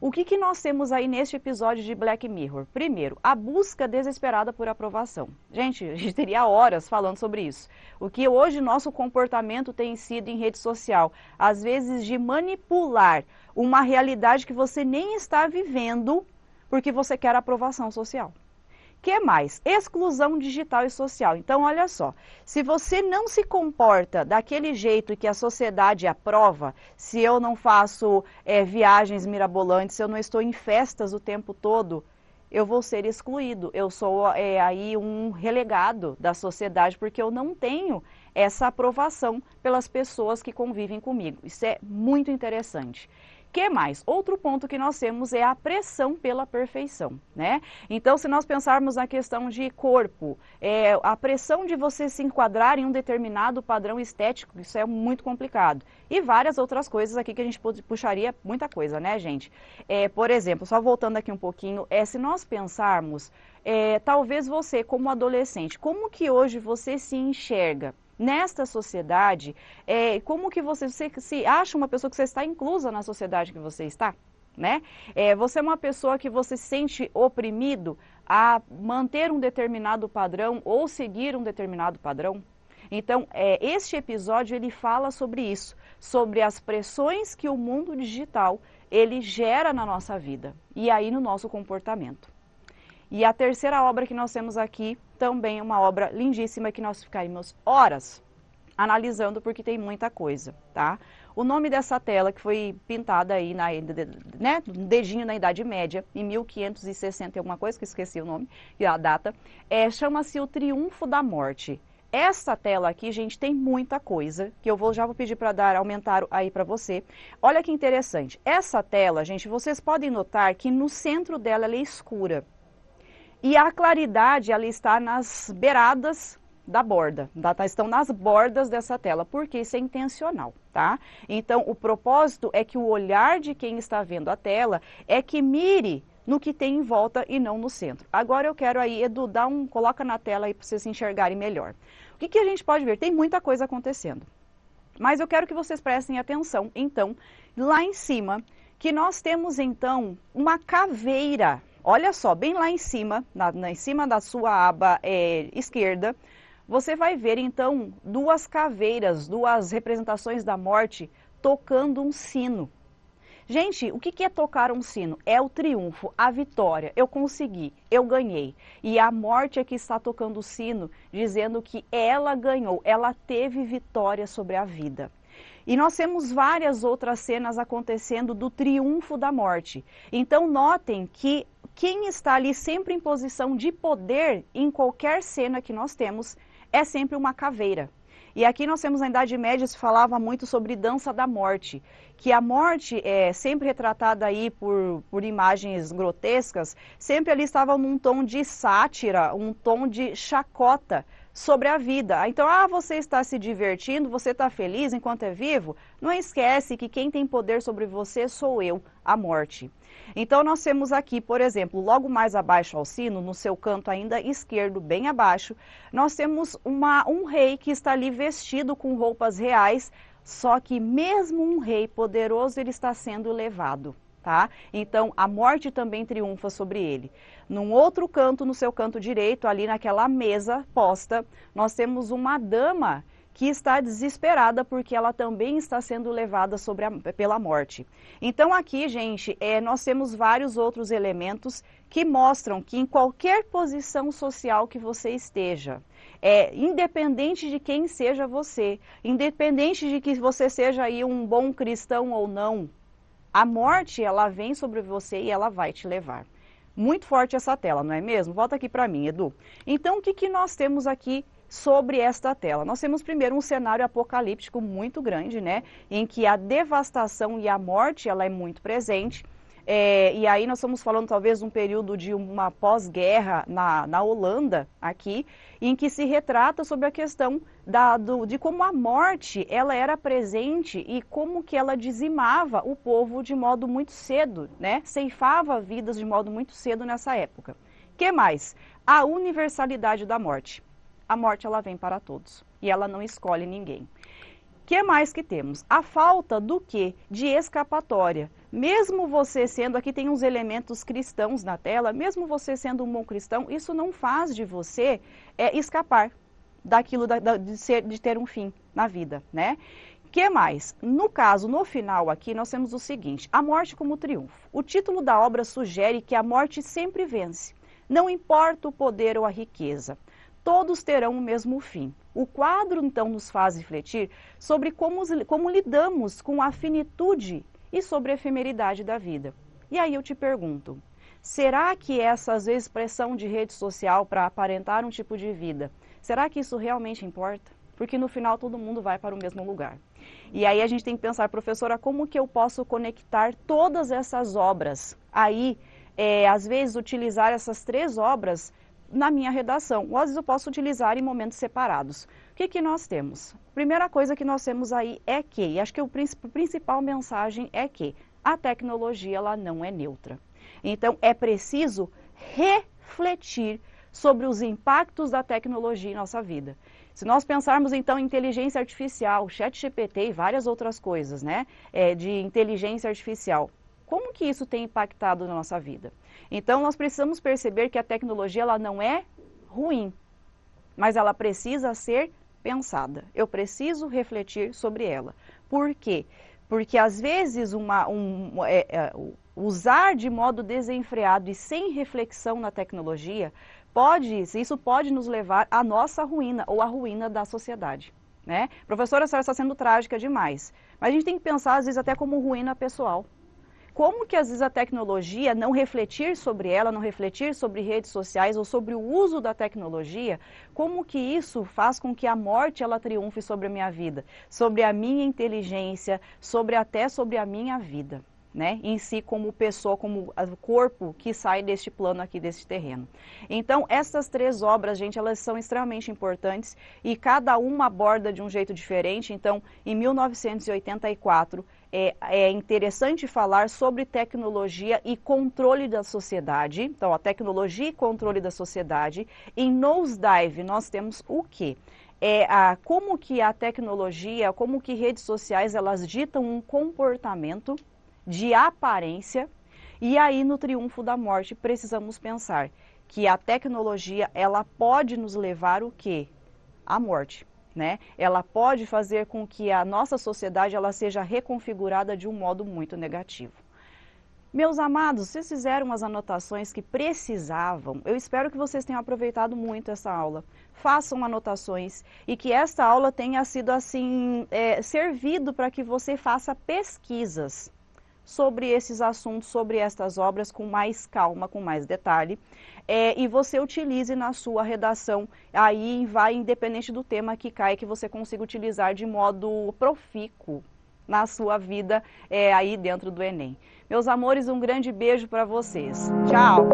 O que nós temos aí neste episódio de Black Mirror? Primeiro, a busca desesperada por aprovação. Gente, a gente teria horas falando sobre isso. O que hoje nosso comportamento tem sido em rede social, às vezes de manipular uma realidade que você nem está vivendo porque você quer aprovação social. Que mais? Exclusão digital e social. Então, olha só, se você não se comporta daquele jeito que a sociedade aprova, se eu não faço viagens mirabolantes, se eu não estou em festas o tempo todo, eu vou ser excluído. Eu sou aí um relegado da sociedade porque eu não tenho essa aprovação pelas pessoas que convivem comigo. Isso é muito interessante. Que mais? Outro ponto que nós temos é a pressão pela perfeição, né? Então, se nós pensarmos na questão de corpo, a pressão de você se enquadrar em um determinado padrão estético, isso é muito complicado. E várias outras coisas aqui que a gente puxaria muita coisa, né, gente? Por exemplo, só voltando aqui um pouquinho, se nós pensarmos, talvez você, como adolescente, como que hoje você se enxerga? Nesta sociedade, como que você se acha uma pessoa que você está inclusa na sociedade que você está, né? Você é uma pessoa que você se sente oprimido a manter um determinado padrão ou seguir um determinado padrão? Então, este episódio ele fala sobre isso, sobre as pressões que o mundo digital ele gera na nossa vida e aí no nosso comportamento. E a terceira obra que nós temos aqui, também é uma obra lindíssima que nós ficaremos horas analisando porque tem muita coisa, tá? O nome dessa tela que foi pintada aí, um dedinho na Idade Média, em 1560 e alguma coisa, que esqueci o nome e a data, chama-se O Triunfo da Morte. Essa tela aqui, gente, tem muita coisa, que já vou pedir para aumentar aí para você. Olha que interessante. Essa tela, gente, vocês podem notar que no centro dela ela é escura. E a claridade, ela está nas beiradas da borda, estão nas bordas dessa tela, porque isso é intencional, tá? Então, o propósito é que o olhar de quem está vendo a tela é que mire no que tem em volta e não no centro. Agora eu quero aí, Edu, coloca na tela aí para vocês se enxergarem melhor. O que a gente pode ver? Tem muita coisa acontecendo, mas eu quero que vocês prestem atenção, então, lá em cima, que nós temos, então, uma caveira. Olha só, bem lá em cima, em cima da sua aba esquerda, você vai ver então duas caveiras, duas representações da morte tocando um sino. Gente, o que é tocar um sino? É o triunfo, a vitória. Eu consegui, eu ganhei. E a morte é que está tocando o sino, dizendo que ela ganhou, ela teve vitória sobre a vida. E nós temos várias outras cenas acontecendo do triunfo da morte. Então notem que quem está ali sempre em posição de poder em qualquer cena que nós temos é sempre uma caveira. E aqui nós temos na Idade Média, se falava muito sobre dança da morte, que a morte é sempre retratada aí por imagens grotescas, sempre ali estava num tom de sátira, um tom de chacota sobre a vida. Então, você está se divertindo, você está feliz enquanto é vivo? Não esquece que quem tem poder sobre você sou eu, a morte. Então, nós temos aqui, por exemplo, logo mais abaixo ao sino, no seu canto ainda esquerdo, bem abaixo, nós temos um rei que está ali vestido com roupas reais, só que mesmo um rei poderoso, ele está sendo levado. Tá? Então, a morte também triunfa sobre ele. Num outro canto, no seu canto direito, ali naquela mesa posta, nós temos uma dama que está desesperada porque ela também está sendo levada pela morte. Então, aqui, gente, nós temos vários outros elementos que mostram que em qualquer posição social que você esteja, independente de quem seja você, independente de que você seja aí um bom cristão ou não, a morte, ela vem sobre você e ela vai te levar. Muito forte essa tela, não é mesmo? Volta aqui para mim, Edu. Então, o que nós temos aqui sobre esta tela? Nós temos primeiro um cenário apocalíptico muito grande, né? Em que a devastação e a morte, ela é muito presente. E aí nós estamos falando talvez de um período de uma pós-guerra na Holanda, aqui, em que se retrata sobre a questão de como a morte ela era presente e como que ela dizimava o povo de modo muito cedo, né? Ceifava vidas de modo muito cedo nessa época. Que mais? A universalidade da morte. A morte ela vem para todos e ela não escolhe ninguém. Que mais que temos? A falta do quê? De escapatória. Mesmo você sendo, aqui tem uns elementos cristãos na tela, mesmo você sendo um bom cristão, isso não faz de você escapar daquilo de ter um fim na vida, né? Que mais? No caso, no final aqui, nós temos o seguinte, a morte como triunfo. O título da obra sugere que a morte sempre vence, não importa o poder ou a riqueza. Todos terão o mesmo fim. O quadro, então, nos faz refletir sobre como lidamos com a finitude e sobre a efemeridade da vida. E aí eu te pergunto, será que essa, às vezes, pressão de rede social para aparentar um tipo de vida, será que isso realmente importa? Porque no final todo mundo vai para o mesmo lugar. E aí a gente tem que pensar, professora, como que eu posso conectar todas essas obras? Aí, às vezes, utilizar essas 3 obras na minha redação, ou às vezes eu posso utilizar em momentos separados. O que que nós temos? Primeira coisa que nós temos aí é que, e acho que a principal mensagem é que a tecnologia ela não é neutra. Então é preciso refletir sobre os impactos da tecnologia em nossa vida. Se nós pensarmos então em inteligência artificial, ChatGPT e várias outras coisas, né, de inteligência artificial, como que isso tem impactado na nossa vida? Então, nós precisamos perceber que a tecnologia ela não é ruim, mas ela precisa ser pensada. Eu preciso refletir sobre ela. Por quê? Porque, às vezes, usar de modo desenfreado e sem reflexão na tecnologia, isso pode nos levar à nossa ruína ou à ruína da sociedade. Né? Professora, a senhora está sendo trágica demais. Mas a gente tem que pensar, às vezes, até como ruína pessoal. Como que às vezes a tecnologia, não refletir sobre ela, não refletir sobre redes sociais ou sobre o uso da tecnologia, como que isso faz com que a morte ela triunfe sobre a minha vida, sobre a minha inteligência, até sobre a minha vida, né? Em si como pessoa, como corpo que sai deste plano aqui, deste terreno. Então, essas 3 obras, gente, elas são extremamente importantes e cada uma aborda de um jeito diferente. Então, em 1984, é interessante falar sobre tecnologia e controle da sociedade. Então, a tecnologia e controle da sociedade. Em Nosedive, nós temos o quê? Como que a tecnologia, como que redes sociais, elas ditam um comportamento de aparência. E aí, no Triunfo da Morte, precisamos pensar que a tecnologia, ela pode nos levar o quê? À morte. Né? Ela pode fazer com que a nossa sociedade ela seja reconfigurada de um modo muito negativo. Meus amados, vocês fizeram as anotações que precisavam. Eu espero que vocês tenham aproveitado muito essa aula. Façam anotações e que esta aula tenha sido assim servido para que você faça pesquisas sobre esses assuntos, sobre estas obras com mais calma, com mais detalhe, e você utilize na sua redação, aí vai independente do tema que cai, que você consiga utilizar de modo profícuo na sua vida, aí dentro do Enem. Meus amores, um grande beijo para vocês. Tchau!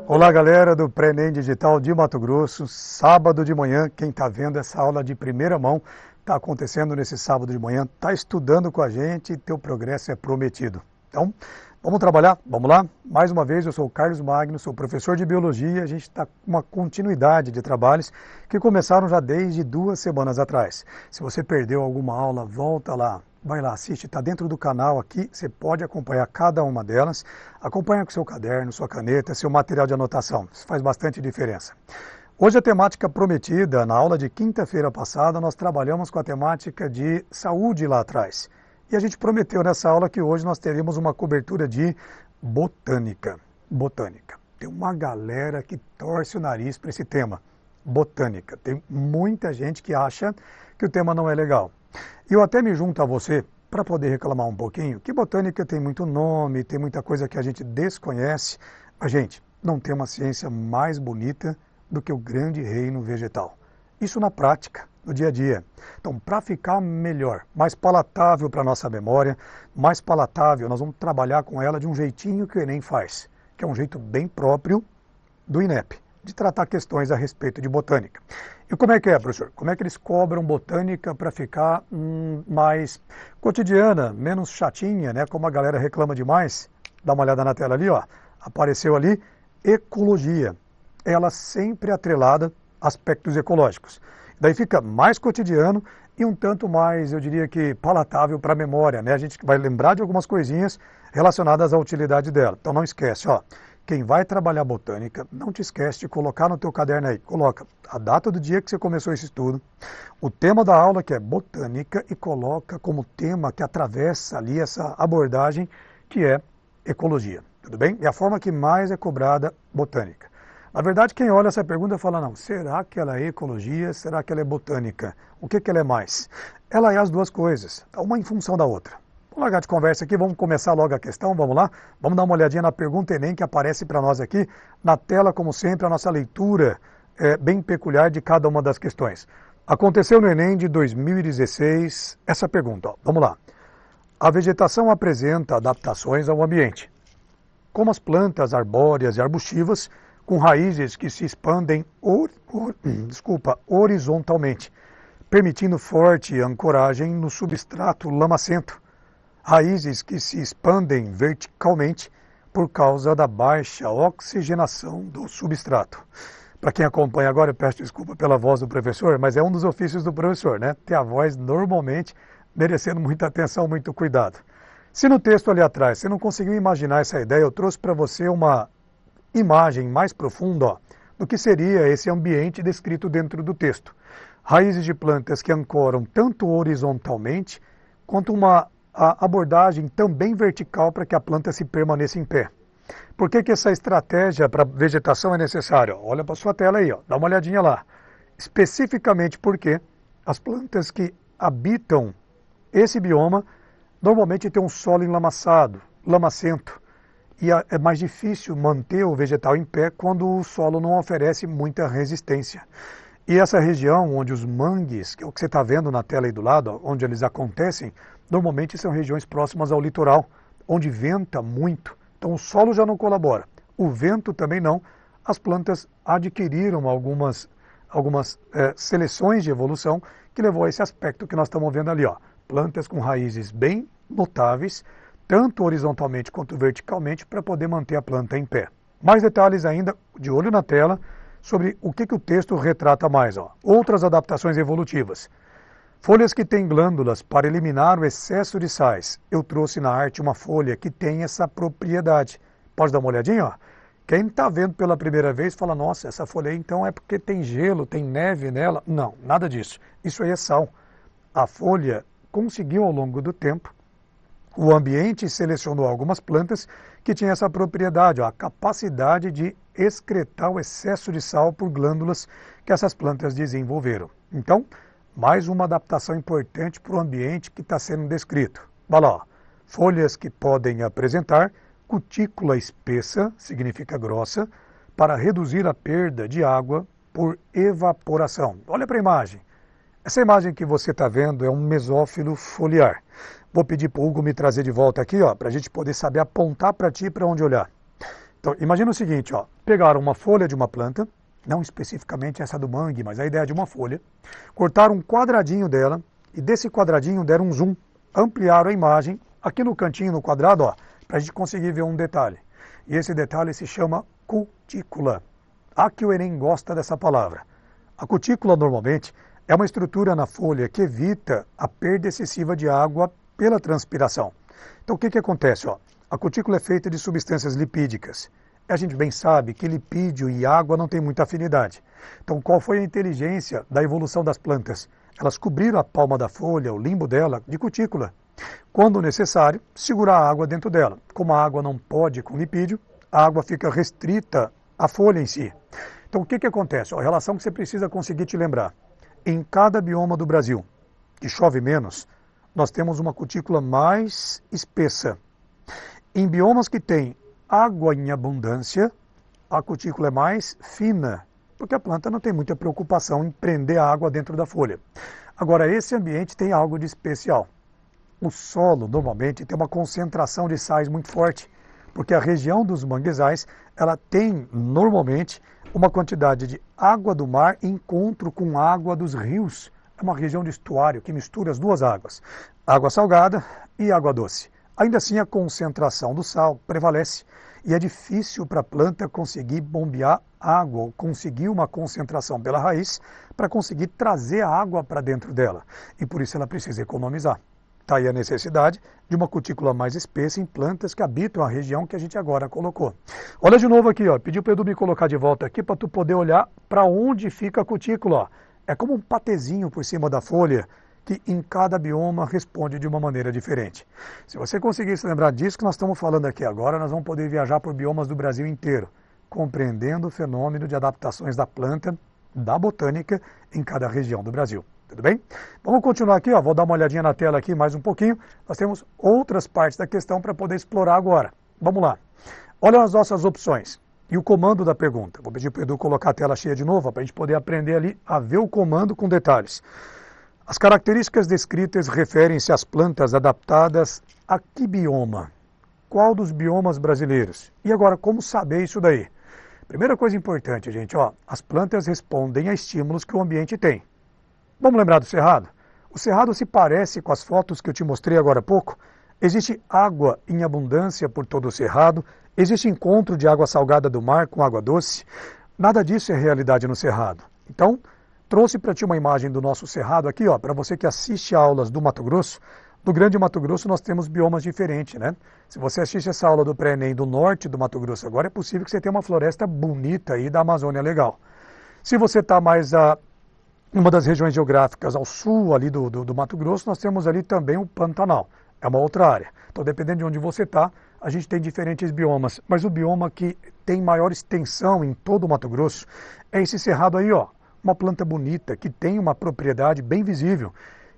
Olá galera do Pré-ENEM Digital de Mato Grosso, sábado de manhã, quem está vendo essa aula de primeira mão, está acontecendo nesse sábado de manhã, está estudando com a gente e teu progresso é prometido. Então, vamos trabalhar? Vamos lá? Mais uma vez, eu sou o Carlos Magno, sou professor de Biologia e a gente está com uma continuidade de trabalhos que começaram já desde 2 semanas atrás. Se você perdeu alguma aula, volta lá. Vai lá, assiste, está dentro do canal aqui, você pode acompanhar cada uma delas, acompanha com seu caderno, sua caneta, seu material de anotação, isso faz bastante diferença. Hoje a temática prometida, na aula de quinta-feira passada, nós trabalhamos com a temática de saúde lá atrás. E a gente prometeu nessa aula que hoje nós teríamos uma cobertura de botânica. Botânica. Tem uma galera que torce o nariz para esse tema, botânica. Tem muita gente que acha que o tema não é legal. E eu até me junto a você para poder reclamar um pouquinho que botânica tem muito nome, tem muita coisa que a gente desconhece. Mas, gente, não tem uma ciência mais bonita do que o grande reino vegetal. Isso na prática, no dia a dia. Então, para ficar melhor, mais palatável para a nossa memória, mais palatável, nós vamos trabalhar com ela de um jeitinho que o Enem faz, que é um jeito bem próprio do INEP, de tratar questões a respeito de botânica. E como é que é, professor? Como é que eles cobram botânica para ficar mais cotidiana, menos chatinha, né? Como a galera reclama demais. Dá uma olhada na tela ali, ó. Apareceu ali, ecologia. Ela sempre atrelada a aspectos ecológicos. Daí fica mais cotidiano e um tanto mais, eu diria que, palatável para a memória, né? A gente vai lembrar de algumas coisinhas relacionadas à utilidade dela. Então não esquece, ó. Quem vai trabalhar botânica, não te esquece de colocar no teu caderno aí. Coloca a data do dia que você começou esse estudo, o tema da aula, que é botânica, e coloca como tema que atravessa ali essa abordagem, que é ecologia. Tudo bem? É a forma que mais é cobrada botânica. Na verdade, quem olha essa pergunta fala, não, será que ela é ecologia? Será que ela é botânica? O que ela é mais? Ela é as duas coisas, uma em função da outra. Vamos largar de conversa aqui, vamos começar logo a questão, vamos lá? Vamos dar uma olhadinha na pergunta Enem que aparece para nós aqui. Na tela, como sempre, a nossa leitura bem peculiar de cada uma das questões. Aconteceu no Enem de 2016 essa pergunta, ó. Vamos lá. A vegetação apresenta adaptações ao ambiente, como as plantas arbóreas e arbustivas, com raízes que se expandem horizontalmente, permitindo forte ancoragem no substrato lamacento. Raízes que se expandem verticalmente por causa da baixa oxigenação do substrato. Para quem acompanha agora, eu peço desculpa pela voz do professor, mas é um dos ofícios do professor, né? Ter a voz normalmente merecendo muita atenção, muito cuidado. Se no texto ali atrás você não conseguiu imaginar essa ideia, eu trouxe para você uma imagem mais profunda, ó, do que seria esse ambiente descrito dentro do texto. Raízes de plantas que ancoram tanto horizontalmente, quanto uma abordagem também vertical para que a planta se permaneça em pé. Por que essa estratégia para vegetação é necessária? Olha para a sua tela aí, ó, dá uma olhadinha lá. Especificamente porque as plantas que habitam esse bioma normalmente têm um solo enlamaçado, lamacento, e é mais difícil manter o vegetal em pé quando o solo não oferece muita resistência. E essa região onde os mangues, que é o que você está vendo na tela aí do lado, onde eles acontecem, normalmente são regiões próximas ao litoral, onde venta muito. Então o solo já não colabora, o vento também não. As plantas adquiriram algumas seleções de evolução que levou a esse aspecto que nós estamos vendo ali, ó. Plantas com raízes bem notáveis, tanto horizontalmente quanto verticalmente, para poder manter a planta em pé. Mais detalhes ainda, de olho na tela, sobre o que o texto retrata mais. Ó. Outras adaptações evolutivas. Folhas que têm glândulas para eliminar o excesso de sais. Eu trouxe na arte uma folha que tem essa propriedade. Pode dar uma olhadinha? Ó? Quem está vendo pela primeira vez fala, nossa, essa folha aí então é porque tem gelo, tem neve nela. Não, nada disso. Isso aí é sal. A folha conseguiu ao longo do tempo, o ambiente selecionou algumas plantas que tinham essa propriedade, ó, a capacidade de excretar o excesso de sal por glândulas que essas plantas desenvolveram. Então, mais uma adaptação importante para o ambiente que está sendo descrito. Olha lá, ó, folhas que podem apresentar cutícula espessa, significa grossa, para reduzir a perda de água por evaporação. Olha para a imagem. Essa imagem que você está vendo é um mesófilo foliar. Vou pedir para o Hugo me trazer de volta aqui, para a gente poder saber apontar para ti para onde olhar. Então, imagina o seguinte, ó, pegaram uma folha de uma planta, não especificamente essa do mangue, mas a ideia de uma folha, cortaram um quadradinho dela e desse quadradinho deram um zoom, ampliaram a imagem aqui no cantinho, no quadrado, para a gente conseguir ver um detalhe. E esse detalhe se chama cutícula. Aqui o Enem gosta dessa palavra. A cutícula, normalmente, é uma estrutura na folha que evita a perda excessiva de água pela transpiração. Então o que acontece? Ó? A cutícula é feita de substâncias lipídicas. A gente bem sabe que lipídio e água não têm muita afinidade. Então qual foi a inteligência da evolução das plantas? Elas cobriram a palma da folha, o limbo dela, de cutícula. Quando necessário, segurar a água dentro dela. Como a água não pode com lipídio, a água fica restrita à folha em si. Então o que acontece? Ó, a relação que você precisa conseguir te lembrar. Em cada bioma do Brasil que chove menos, nós temos uma cutícula mais espessa. Em biomas que têm água em abundância, a cutícula é mais fina, porque a planta não tem muita preocupação em prender a água dentro da folha. Agora, esse ambiente tem algo de especial. O solo, normalmente, tem uma concentração de sais muito forte, porque a região dos manguezais, ela tem, normalmente, uma quantidade de água do mar em encontro com água dos rios. É uma região de estuário que mistura as duas águas, água salgada e água doce. Ainda assim, a concentração do sal prevalece e é difícil para a planta conseguir bombear água, ou conseguir uma concentração pela raiz para conseguir trazer a água para dentro dela. E por isso ela precisa economizar. Está aí a necessidade de uma cutícula mais espessa em plantas que habitam a região que a gente agora colocou. Olha de novo aqui, ó. Pediu para o Edu me colocar de volta aqui para tu poder olhar para onde fica a cutícula. Ó. É como um patezinho por cima da folha que em cada bioma responde de uma maneira diferente. Se você conseguir se lembrar disso que nós estamos falando aqui agora, nós vamos poder viajar por biomas do Brasil inteiro, compreendendo o fenômeno de adaptações da planta, da botânica, em cada região do Brasil. Tudo bem? Vamos continuar aqui, ó. Vou dar uma olhadinha na tela aqui mais um pouquinho. Nós temos outras partes da questão para poder explorar agora. Vamos lá. Olha as nossas opções e o comando da pergunta. Vou pedir para o Edu colocar a tela cheia de novo, para a gente poder aprender ali a ver o comando com detalhes. As características descritas referem-se às plantas adaptadas a que bioma? Qual dos biomas brasileiros? E agora, como saber isso daí? Primeira coisa importante, gente, ó, as plantas respondem a estímulos que o ambiente tem. Vamos lembrar do cerrado? O cerrado se parece com as fotos que eu te mostrei agora há pouco. Existe água em abundância por todo o cerrado, existe encontro de água salgada do mar com água doce. Nada disso é realidade no cerrado. Então, trouxe para ti uma imagem do nosso cerrado aqui, ó, para você que assiste aulas do Mato Grosso. No Grande Mato Grosso nós temos biomas diferentes, né? Se você assiste essa aula do pré-ENEM do norte do Mato Grosso agora, é possível que você tenha uma floresta bonita aí da Amazônia legal. Se você está mais uma das regiões geográficas ao sul ali do Mato Grosso, nós temos ali também o Pantanal. É uma outra área. Então, dependendo de onde você está, a gente tem diferentes biomas. Mas o bioma que tem maior extensão em todo o Mato Grosso é esse cerrado aí, ó. Uma planta bonita, que tem uma propriedade bem visível.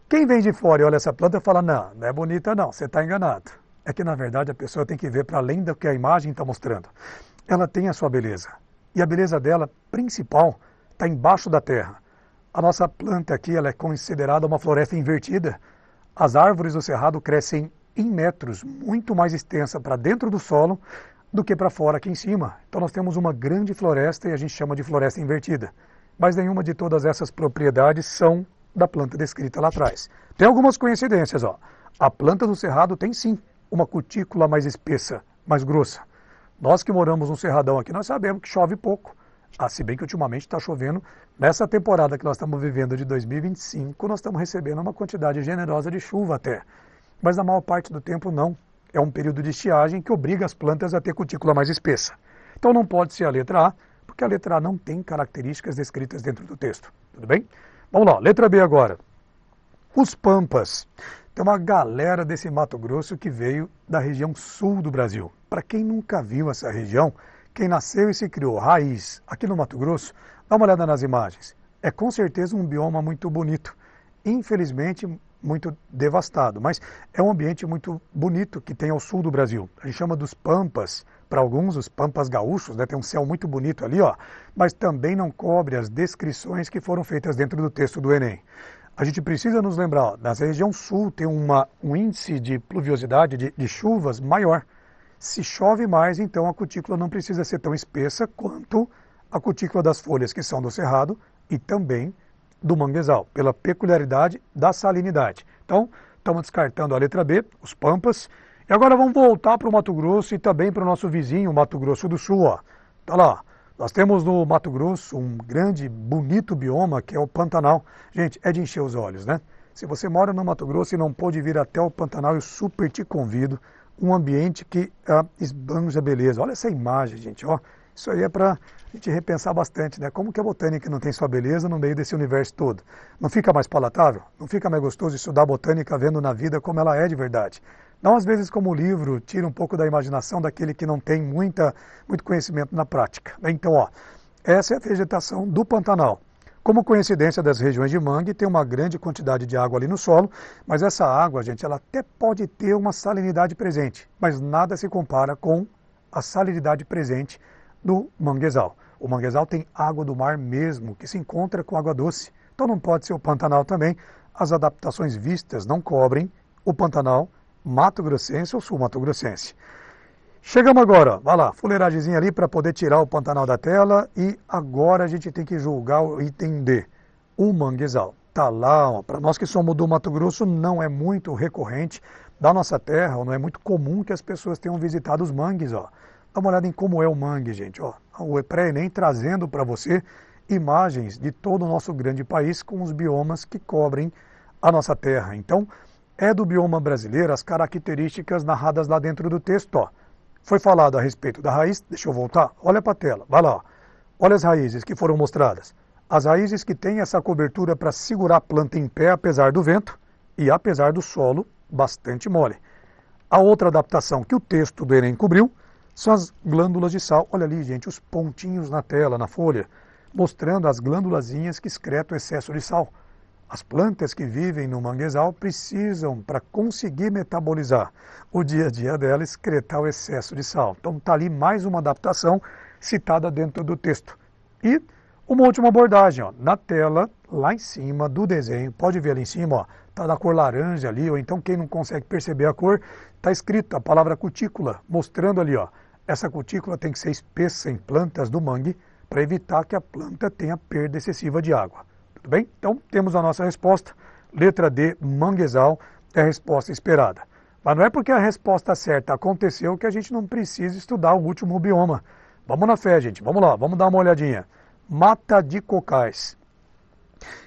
Quem vem de fora e olha essa planta fala, não, não é bonita não, você está enganado. É que, na verdade, a pessoa tem que ver para além do que a imagem está mostrando. Ela tem a sua beleza. E a beleza dela, principal, está embaixo da terra. A nossa planta aqui ela é considerada uma floresta invertida. As árvores do cerrado crescem em metros, muito mais extensa para dentro do solo do que para fora aqui em cima. Então nós temos uma grande floresta e a gente chama de floresta invertida. Mas nenhuma de todas essas propriedades são da planta descrita lá atrás. Tem algumas coincidências, ó. A planta do cerrado tem sim uma cutícula mais espessa, mais grossa. Nós que moramos no cerradão aqui, nós sabemos que chove pouco. Se bem que ultimamente está chovendo. Nessa temporada que nós estamos vivendo de 2025, nós estamos recebendo uma quantidade generosa de chuva até. Mas na maior parte do tempo não. É um período de estiagem que obriga as plantas a ter cutícula mais espessa. Então não pode ser a letra A, porque a letra A não tem características descritas dentro do texto. Tudo bem? Vamos lá, letra B agora. Os pampas. Tem uma galera desse Mato Grosso que veio da região sul do Brasil. Para quem nunca viu essa região, quem nasceu e se criou raiz aqui no Mato Grosso, dá uma olhada nas imagens. É com certeza um bioma muito bonito. Infelizmente, muito devastado, mas é um ambiente muito bonito que tem ao sul do Brasil. A gente chama dos pampas, para alguns os pampas gaúchos, né? Tem um céu muito bonito ali, ó, mas também não cobre as descrições que foram feitas dentro do texto do Enem. A gente precisa nos lembrar, ó, na região sul tem um índice de pluviosidade, de chuvas maior. Se chove mais, então a cutícula não precisa ser tão espessa quanto a cutícula das folhas que são do cerrado e também do manguezal, pela peculiaridade da salinidade. Então, estamos descartando a letra B, os pampas. E agora vamos voltar para o Mato Grosso e também para o nosso vizinho, o Mato Grosso do Sul. Ó. Tá lá, nós temos no Mato Grosso um grande, bonito bioma que é o Pantanal. Gente, é de encher os olhos, né? Se você mora no Mato Grosso e não pôde vir até o Pantanal, eu super te convido. Um ambiente que esbanja a beleza. Olha essa imagem, gente, ó. Isso aí é para a gente repensar bastante, né? Como que a botânica não tem sua beleza no meio desse universo todo? Não fica mais palatável? Não fica mais gostoso estudar botânica vendo na vida como ela é de verdade? Não, às vezes, como o livro tira um pouco da imaginação daquele que não tem muito conhecimento na prática. Então, ó, essa é a vegetação do Pantanal. Como coincidência das regiões de mangue, tem uma grande quantidade de água ali no solo, mas essa água, gente, ela até pode ter uma salinidade presente, mas nada se compara com a salinidade presente do manguezal. O manguezal tem água do mar mesmo, que se encontra com água doce. Então não pode ser o Pantanal também. As adaptações vistas não cobrem o Pantanal mato-grossense ou sul-mato-grossense. Chegamos agora, vai lá, fuleiragemzinha ali para poder tirar o Pantanal da tela e agora a gente tem que julgar o item D, o manguezal. Tá lá, para nós que somos do Mato Grosso, não é muito recorrente da nossa terra, ou não é muito comum que as pessoas tenham visitado os mangues, ó. Dá uma olhada em como é o mangue, gente, ó. O pré-ENEM trazendo para você imagens de todo o nosso grande país com os biomas que cobrem a nossa terra. Então, é do bioma brasileiro as características narradas lá dentro do texto, ó. Foi falado a respeito da raiz, deixa eu voltar, olha para a tela, vai lá, ó. Olha as raízes que foram mostradas. As raízes que têm essa cobertura para segurar a planta em pé apesar do vento e apesar do solo bastante mole. A outra adaptação que o texto do Enem cobriu são as glândulas de sal. Olha ali, gente, os pontinhos na tela, na folha, mostrando as glândulazinhas que excretam o excesso de sal. As plantas que vivem no manguezal precisam, para conseguir metabolizar o dia a dia dela, excretar o excesso de sal. Então está ali mais uma adaptação citada dentro do texto. E uma última abordagem, ó, na tela, lá em cima do desenho, pode ver ali em cima, ó, está na cor laranja ali, ou então quem não consegue perceber a cor, está escrito a palavra cutícula, mostrando ali, ó, essa cutícula tem que ser espessa em plantas do mangue para evitar que a planta tenha perda excessiva de água. Tudo bem? Então, temos a nossa resposta. Letra D, manguezal, é a resposta esperada. Mas não é porque a resposta certa aconteceu que a gente não precisa estudar o último bioma. Vamos na fé, gente. Vamos lá, vamos dar uma olhadinha. Mata de cocais.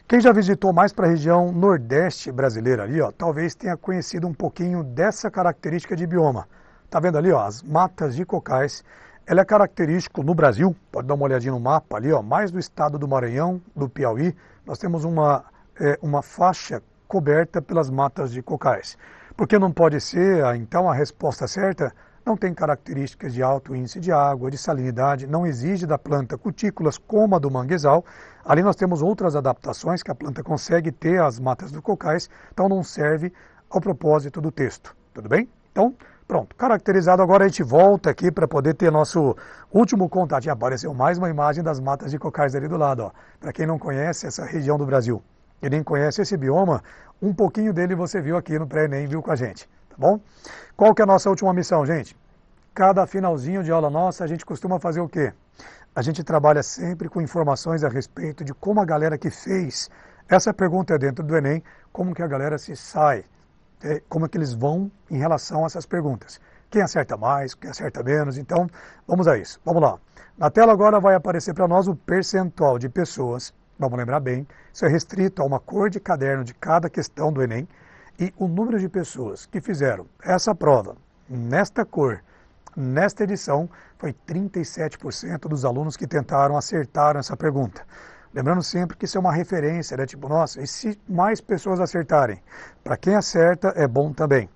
Quem já visitou mais para a região nordeste brasileira ali, ó, talvez tenha conhecido um pouquinho dessa característica de bioma. Tá vendo ali, ó, as matas de cocais. Ela é característico no Brasil, pode dar uma olhadinha no mapa ali, ó, mais do estado do Maranhão, do Piauí, nós temos uma faixa coberta pelas matas de cocais. Porque não pode ser, então, a resposta certa? Não tem características de alto índice de água, de salinidade, não exige da planta cutículas como a do manguezal. Ali nós temos outras adaptações que a planta consegue ter as matas do cocais, então não serve ao propósito do texto. Tudo bem? Então, pronto. Caracterizado, agora a gente volta aqui para poder ter nosso último contato. Apareceu mais uma imagem das matas de cocais ali do lado, ó. Para quem não conhece essa região do Brasil e nem conhece esse bioma, um pouquinho dele você viu aqui no pré-ENEM, viu com a gente, tá bom? Qual que é a nossa última missão, gente? Cada finalzinho de aula nossa, a gente costuma fazer o quê? A gente trabalha sempre com informações a respeito de como a galera que fez essa pergunta dentro do ENEM, como que a galera se sai, como é que eles vão em relação a essas perguntas. Quem acerta mais, quem acerta menos, então vamos a isso. Vamos lá. Na tela agora vai aparecer para nós o percentual de pessoas, vamos lembrar bem, isso é restrito a uma cor de caderno de cada questão do ENEM, e o número de pessoas que fizeram essa prova nesta cor, nesta edição, foi 37% dos alunos que tentaram acertar essa pergunta. Lembrando sempre que isso é uma referência, né? Tipo, nossa, e se mais pessoas acertarem? Para quem acerta é bom também.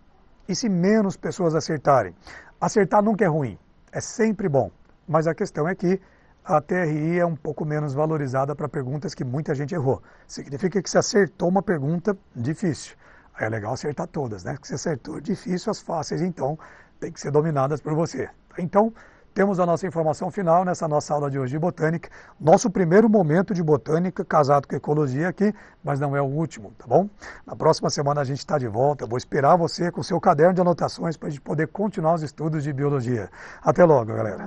E se menos pessoas acertarem? Acertar nunca é ruim, é sempre bom. Mas a questão é que a TRI é um pouco menos valorizada para perguntas que muita gente errou. Significa que você acertou uma pergunta difícil. Aí é legal acertar todas, né? Porque você acertou difícil, as fáceis, então, tem que ser dominadas por você. Então, temos a nossa informação final nessa nossa aula de hoje de botânica. Nosso primeiro momento de botânica casado com ecologia aqui, mas não é o último, tá bom? Na próxima semana a gente está de volta. Eu vou esperar você com o seu caderno de anotações para a gente poder continuar os estudos de biologia. Até logo, galera.